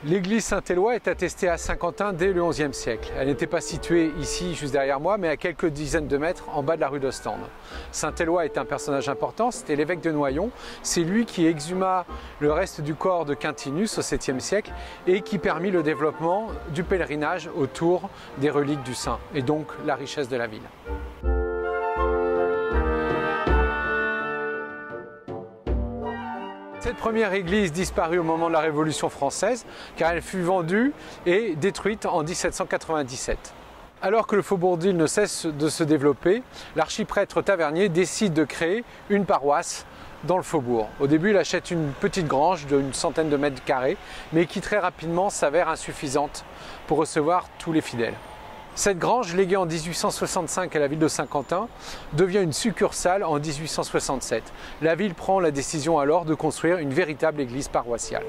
L'église Saint-Éloi est attestée à Saint-Quentin dès le XIe siècle. Elle n'était pas située ici, juste derrière moi, mais à quelques dizaines de mètres en bas de la rue d'Ostende. Saint-Éloi est un personnage important, c'était l'évêque de Noyon. C'est lui qui exhuma le reste du corps de Quintinus au 7e siècle et qui permit le développement du pèlerinage autour des reliques du saint et donc la richesse de la ville. Cette première église disparut au moment de la Révolution française car elle fut vendue et détruite en 1797. Alors que le faubourg d'Ille ne cesse de se développer, l'archiprêtre tavernier décide de créer une paroisse dans le faubourg. Au début, il achète une petite grange d'une centaine de mètres carrés, mais qui très rapidement s'avère insuffisante pour recevoir tous les fidèles. Cette grange, léguée en 1865 à la ville de Saint-Quentin, devient une succursale en 1867. La ville prend la décision alors de construire une véritable église paroissiale.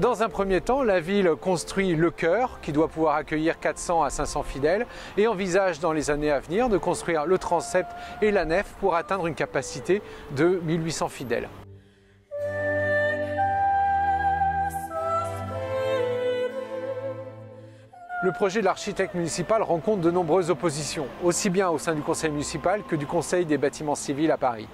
Dans un premier temps, la ville construit le chœur qui doit pouvoir accueillir 400 à 500 fidèles et envisage dans les années à venir de construire le transept et la nef pour atteindre une capacité de 1800 fidèles. Le projet de l'architecte municipal rencontre de nombreuses oppositions, aussi bien au sein du conseil municipal que du conseil des bâtiments civils à Paris.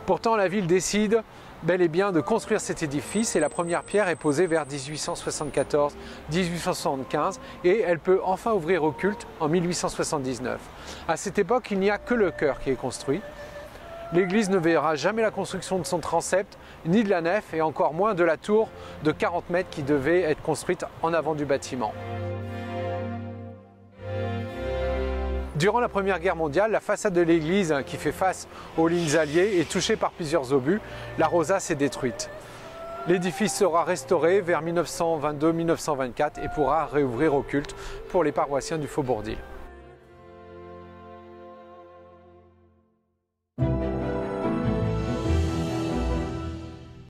Pourtant, la ville décide bel et bien de construire cet édifice et la première pierre est posée vers 1874-1875 et elle peut enfin ouvrir au culte en 1879. À cette époque, il n'y a que le chœur qui est construit. L'église ne verra jamais la construction de son transept, ni de la nef et encore moins de la tour de 40 mètres qui devait être construite en avant du bâtiment. Durant la Première Guerre mondiale, la façade de l'église qui fait face aux lignes alliées est touchée par plusieurs obus. La rosace est détruite. L'édifice sera restauré vers 1922-1924 et pourra réouvrir au culte pour les paroissiens du faubourg d'Ille.